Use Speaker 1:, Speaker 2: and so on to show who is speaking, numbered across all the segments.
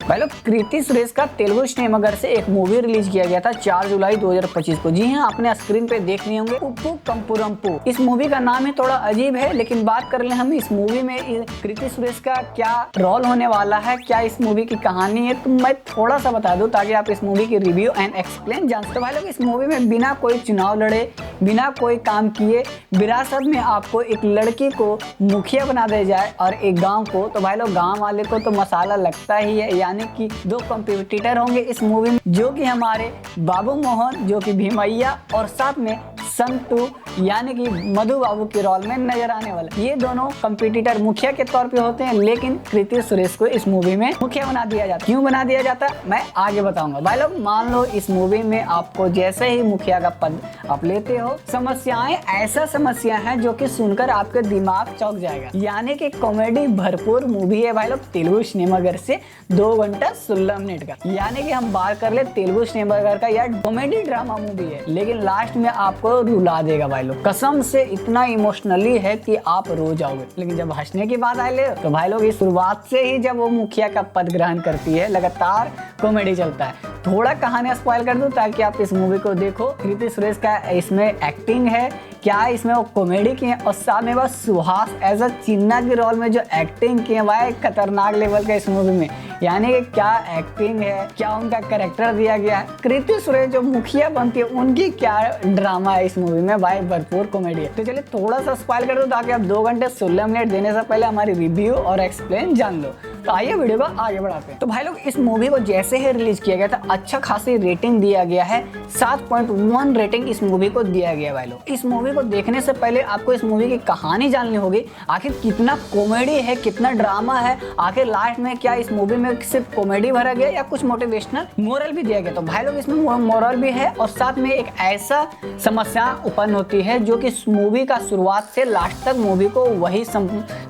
Speaker 1: भाई लोग कृति सुरेश का तेलुगु सिनेमाघर से एक मूवी रिलीज किया गया था 4 जुलाई 2025 को। जी हाँ, आपने स्क्रीन पे देख लिए होंगे उप्पू कंपुरम्पू। इस मूवी का नाम ही थोड़ा अजीब है, लेकिन बात कर ले हम इस मूवी में कृति सुरेश का क्या रोल होने वाला है, क्या इस मूवी की कहानी है, तो मैं थोड़ा सा बता दूं ताकि आप इस मूवी की रिव्यू एंड एक्सप्लेन जान सके। तो भाई लोग इस मूवी में बिना कोई चुनाव लड़े, बिना कोई काम किए विरासत में आपको एक लड़की को मुखिया बना दिया जाए और एक गांव को, तो भाई लोग गांव वाले को तो मसाला लगता ही है। यानी कि 2 कॉम्पिटिटर होंगे इस मूवी में, जो कि हमारे बाबू मोहन जो कि भीमैया और साथ में संतू यानी कि मधु बाबू के रोल में नजर आने वाला। ये दोनों कॉम्पिटिटर मुखिया के तौर पे होते हैं, लेकिन कृति सुरेश को इस मूवी में मुखिया बना दिया जाता। क्यों बना दिया जाता मैं आगे बताऊंगा। भाई लोग मान लो इस मूवी में आपको जैसे ही मुखिया का पद आप लेते हो, समस्याएं ऐसा समस्या है जो कि सुनकर आपके दिमाग चौंक जाएगा। यानी कि कॉमेडी भरपूर मूवी है भाई लोग, तेलुगु सिनेमाघर से 2 घंटा 16 मिनट का। यानी कि हम बात कर ले तेलुगु सिनेमाघर का, यार कॉमेडी ड्रामा मूवी है, लेकिन लास्ट में आपको रुला देगा भाई लोग। कसम से इतना इमोशनली है कि आप रो जाओगे। लेकिन जब हंसने की बात आए तो भाई लोग इस शुरुआत से ही जब वो मुखिया का पद ग्रहण करती है, लगातार कॉमेडी चलता है। थोड़ा कहानी स्पॉइल कर दूं ताकि आप इस मूवी को देखो। कृति सुरेश का इसमें एक्टिंग है, क्या इसमें वो कॉमेडी की है, और साथ में बस सुहास एज अ चिन्ना के रोल में जो एक्टिंग की है भाई खतरनाक लेवल का इस मूवी में। यानी कि क्या एक्टिंग है, क्या उनका कैरेक्टर दिया गया है। कृति सुरेश जो मुखिया बनती है उनकी क्या ड्रामा है इस मूवी में भाई, भरपूर कॉमेडी है। तो चलिए थोड़ा सा स्पॉइल कर दो ताकि आप 2 घंटे 16 मिनट देने से पहले हमारी रिव्यू और एक्सप्लेन जान लो। तो आइए वीडियो को आगे बढ़ाते हैं। तो भाई लोग इस मूवी को जैसे ही रिलीज किया गया था अच्छा खासी रेटिंग दिया गया है, 7.1 रेटिंग इस मूवी को दिया गया। भाई लोग इस मूवी को देखने से पहले आपको इस मूवी की कहानी जाननी होगी। आखिर कितना कॉमेडी है, कितना ड्रामा है, आखिर लास्ट में क्या इस मूवी में सिर्फ कॉमेडी भरा गया या कुछ मोटिवेशनल मोरल भी दिया गया। तो भाई लोग इसमें मोरल भी है और साथ में एक ऐसा समस्या उत्पन्न होती है जो कि इस मूवी का शुरुआत से लास्ट तक मूवी को वही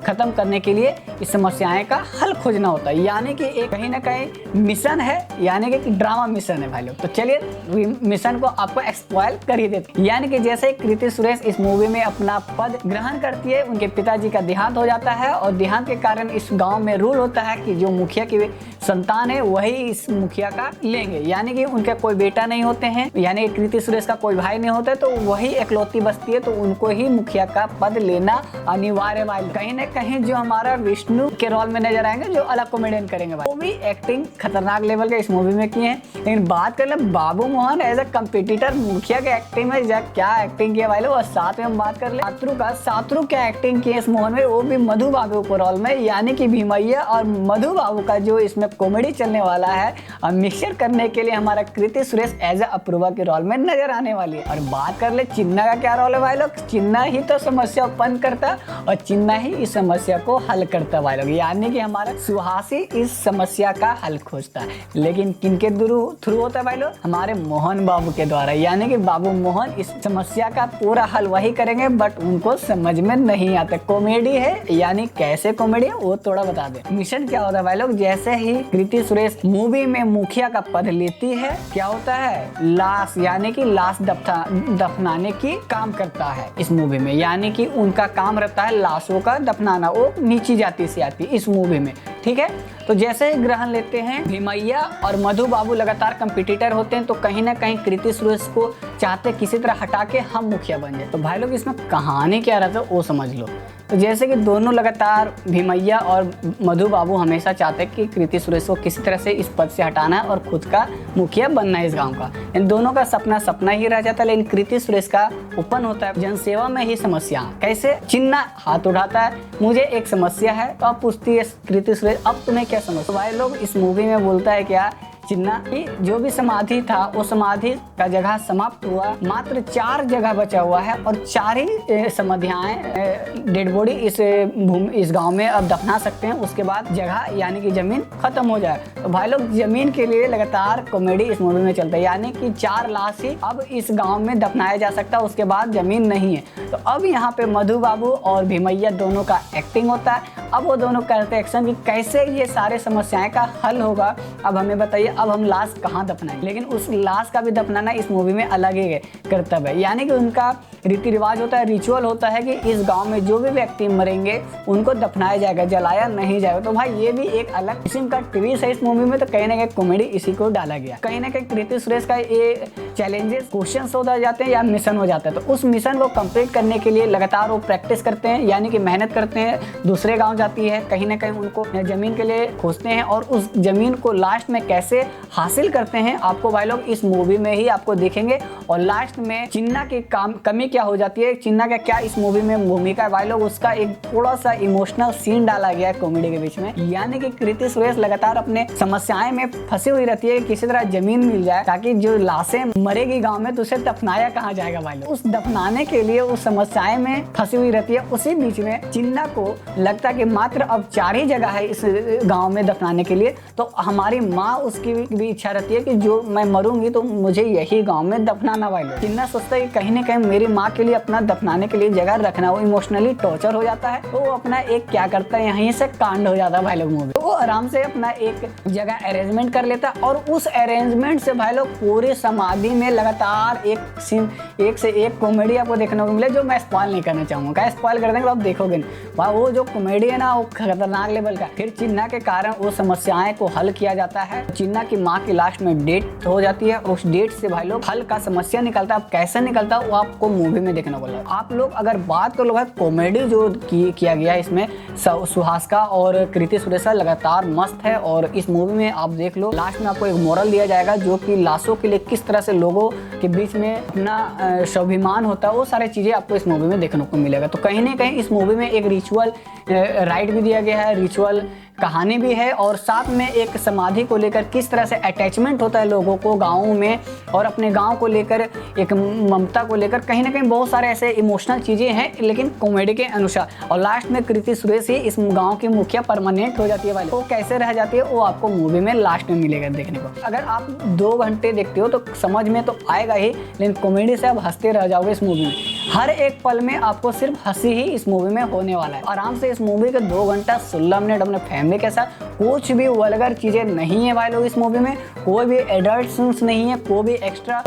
Speaker 1: खत्म करने के लिए इस समस्याएं का हल खोजना होता है। यानी कि एक कहीं ना कहीं मिशन है, यानी कि ड्रामा मिशन है भाई लोग। तो चलिए मिशन को आपको एक्सप्लेन कर ही देते। यानी कि जैसे कृति सुरेश इस मूवी में अपना पद ग्रहण करती है, उनके पिताजी का देहांत हो जाता है और देहांत के कारण इस गांव में रूल होता है कि जो मुखिया की संतान है वही इस मुखिया का लेंगे। यानी कि उनके कोई बेटा नहीं होते हैं, यानी कि कृति सुरेश का कोई भाई नहीं होता है, तो वही इकलौती बस्ती है, तो उनको ही मुखिया का पद लेना अनिवार्य भाई। कहीं ना कहीं जो हमारा विष्णु के रोल में नजर आएंगे, जो अलग कॉमेडियन करेंगे भाई, वो भी एक्टिंग खतरनाक लेवल का इस मूवी में किए हैं। लेकिन बात कर ले बाबू मोहन एज ए कम्पिटिटर मुखिया के एक्टिंग में क्या एक्टिंग किया भाई लोग। और साथ में हम बात कर ले सातरू क्या एक्टिंग की है इस मूवी में, वो भी मधु बाबू के रोल में। यानी कि भीमैया और मधु बाबू का जो इसमें कॉमेडी चलने वाला है और मिक्सचर करने के लिए हमारा कृति सुरेश एज ए अपूर्वा के रोल में नजर आने वाली है। और बात कर ले चिन्ना का क्या रोल है भाई लोग। चिन्ना ही तो समस्या उत्पन्न करता और चिन्ना ही इस समस्या को हल करता भाई लोग। यानी कि हमारा सुहासी इस समस्या का हल खोजता है, लेकिन किनके थ्रू होता है भाई लोग, हमारे मोहन बाबू के द्वारा। यानी कि बाबू मोहन इस समस्या का पूरा हल वही करेंगे, बट उनको समझ में नहीं आता। कॉमेडी है, यानी कैसे कॉमेडी है वो थोड़ा बता दे। मिशन क्या होता है भाई लोग, जैसे ही कृति सुरेश मूवी में मुखिया का पद लेती है, क्या होता है लाश, यानी कि लाश दफनाने की काम करता है इस मूवी में। यानी कि उनका काम रहता है लाशों का दफनाना, वो नीची जाति से आती है इस मूवी में, ठीक है। तो जैसे ही ग्रहण लेते हैं भीमैया और मधु बाबू लगातार कंपटीटर होते हैं, तो कहीं ना कहीं कृति सुरेश को चाहते किसी तरह हटा के हम मुखिया बन जाए। तो भाई लोग इसमें कहानी क्या रहता है वो समझ लो। तो जैसे कि दोनों लगातार भीमैया और मधु बाबू हमेशा चाहते हैं कि कृति सुरेश को किसी तरह से इस पद से हटाना है और खुद का मुखिया बनना है इस गांव का। इन दोनों का सपना ही रह जाता है। लेकिन कृति सुरेश का उत्पन्न होता है जनसेवा में ही समस्या। कैसे चिन्ना हाथ उठाता है, मुझे एक समस्या है, तो अब पूछती है कृति सुरेश अब तुम्हें क्या समस्या। तो भाई लोग इस मूवी में बोलता है क्या चिन्ना कि जो भी समाधि था वो समाधि का जगह समाप्त हुआ, मात्र 4 जगह बचा हुआ है और 4 ही समाधियाएं डेड बॉडी इस गांव में अब दफना सकते हैं। उसके बाद जगह यानी कि जमीन खत्म हो जाए। तो भाई लोग जमीन के लिए लगातार कॉमेडी इस मूवी में चलता है। यानी कि 4 लाश ही अब इस गाँव में दफनाया जा सकता है, उसके बाद जमीन नहीं है। तो अब यहाँ पे मधु बाबू और भीमैया दोनों का एक्टिंग होता है। अब वो दोनों करते एक्शन कि कैसे ये सारे समस्याएं का हल होगा। अब हमें बताइए अब हम लाश कहाँ दफनाएं। लेकिन उस लाश का भी दफनाना इस मूवी में अलग ही कर्तव्य है। यानी कि उनका रीति रिवाज होता है, रिचुअल होता है कि इस गांव में जो भी व्यक्ति मरेंगे उनको दफनाया जाएगा, जलाया नहीं जाएगा। तो भाई ये भी एक अलग किस्म का ट्विस्ट है इस मूवी में। तो कहीं ना कहीं कॉमेडी इसी को डाला गया। कहीं ना कहीं कृति सुरेश का ये चैलेंजेस क्वेश्चन हो जाते हैं या मिशन हो जाता है, तो उस मिशन को कंप्लीट करने के लिए लगातार वो प्रैक्टिस करते हैं, यानी कि मेहनत करते हैं। दूसरे गाँव जाती है, कहीं ना कहीं उनको जमीन के लिए खोजते हैं और उस जमीन को लास्ट में कैसे हासिल करते हैं आपको भाई लोग इस मूवी में ही आपको देखेंगे। और लास्ट में चिन्ना की कमी क्या हो जाती है, चिन्ना का क्या इस मूवी में भूमिका है भाई लोग, उसका एक थोड़ा सा इमोशनल सीन डाला गया है कॉमेडी के बीच में। यानी कि कृति सुरेश लगातार अपने समस्याएं में फंसी हुई रहती है कि किसी तरह जमीन मिल जाए ताकि जो लाशें मरेगी गांव में तो उसे दफनाया कहाँ जाएगा भाई लोग। उस दफनाने के लिए उस समस्याएं में फंसी हुई रहती है। उसी बीच में चिन्ना को लगता है कि मात्र अब 4 ही जगह है इस गाँव में दफनाने के लिए, तो हमारी माँ उसकी भी इच्छा रहती है कि जो मैं मरूंगी तो मुझे यही गांव में दफनाना भाई लोग। चिन्ना सोचता है कि कहीं ना कहीं मेरी माँ के लिए अपना दफनाने के लिए जगह रखना, वो इमोशनली टॉर्चर हो जाता है। तो वो अपना एक क्या करता है, यहीं से कांड हो जाता है भाई लोग मूवी। तो वो आराम से अपना एक जगह अरेंजमेंट कर लेता है और उस अरेंजमेंट से भाई लोग पूरी समाधि में लगातार एक सीन, एक से एक कॉमेडी आपको देखने को मिले, जो मैं स्पॉइल नहीं करना चाहूंगा। स्पॉइल कर देंगे तो आप देखोगे नहीं। वो जो कॉमेडी है ना वो खतरनाक लेवल का। फिर चिन्ना के कारण वो समस्याएं को हल किया जाता है। चिन्ना की माँ की लास्ट में डेथ हो जाती है, उस डेट से भाई लोग हल का समस्या निकलता है। अब कैसे निकलता है वो आपको मूवी में देखने को मिलेगा। आप लोग अगर बात करो भाई कॉमेडी जो किया गया है इसमें सुहास का और कृति सुरेश का लगातार मस्त है। और इस मूवी में आप देख लो लास्ट में आपको एक मोरल दिया जाएगा जो कि लाशों के लिए किस तरह से लोगों के बीच में अपना स्वाभिमान होता है, वो सारी चीजें आपको इस मूवी में देखने को मिलेगा। तो कहीं ना कहीं इस मूवी में एक रिचुअल राइट भी दिया गया है, रिचुअल कहानी भी है और साथ में एक समाधि को लेकर किस तरह से अटैचमेंट होता है लोगों को गाँव में और अपने गाँव को लेकर एक ममता को लेकर। कहीं ना कहीं बहुत सारे ऐसे इमोशनल चीज़ें हैं लेकिन कॉमेडी के अनुसार। और लास्ट में कृति सुरेश ही इस गाँव की मुखिया परमानेंट हो जाती है वाली। वो कैसे रह जाती है वो आपको मूवी में लास्ट में मिलेगा देखने को। अगर आप 2 घंटे देखते हो तो समझ में तो आएगा ही, लेकिन कॉमेडी से आप हंसते रह जाओगे इस मूवी में। हर एक पल में आपको सिर्फ हंसी ही इस मूवी में होने वाला है। आराम से इस मूवी के 2 घंटा 16 मिनट अपने फैमिली के साथ, कुछ भी वल्गर चीजें नहीं है भाई लोग इस मूवी में, कोई भी एडल्ट सीन्स नहीं है, कोई भी एक्स्ट्रा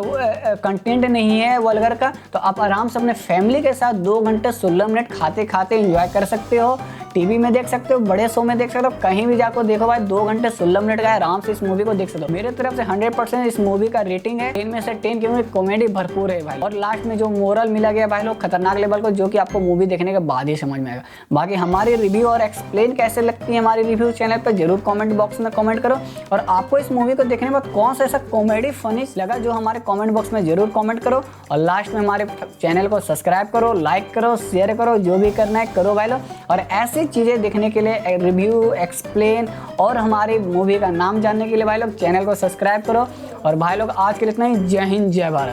Speaker 1: कंटेंट नहीं है वल्गर का। तो आप आराम से अपने फैमिली के साथ 2 घंटे 16 मिनट खाते खाते एंजॉय कर सकते हो। टीवी में देख सकते हो, बड़े शो में देख सकते हो, कहीं भी जाकर देखो भाई 2 घंटे 16 मिनट का आराम से इस मूवी को देख सकते हो। मेरे तरफ से 100% इस मूवी का रेटिंग है 10 में से 10 क्योंकि कॉमेडी भरपूर है भाई। और लास्ट में जो मोरल मिला गया भाई लोग खतरनाक लेवल को, जो कि आपको मूवी देखने के बाद ही समझ में आएगा। बाकी हमारी रिव्यू और एक्सप्लेन कैसे लगती है हमारी रिव्यू चैनल पर जरूर कॉमेंट बॉक्स में कॉमेंट करो। और आपको इस मूवी को देखने के बाद कौन सा ऐसा कॉमेडी फनी लगा जो हमारे कॉमेंट बॉक्स में जरूर कॉमेंट करो। और लास्ट में हमारे चैनल को सब्सक्राइब करो, लाइक करो, शेयर करो, जो भी करना है करो भाई लोग। और ऐसी चीजें देखने के लिए, रिव्यू, एक्सप्लेन और हमारी मूवी का नाम जानने के लिए भाई लोग चैनल को सब्सक्राइब करो। और भाई लोग आज के लिए इतना ही। जय हिंद, जय भारत।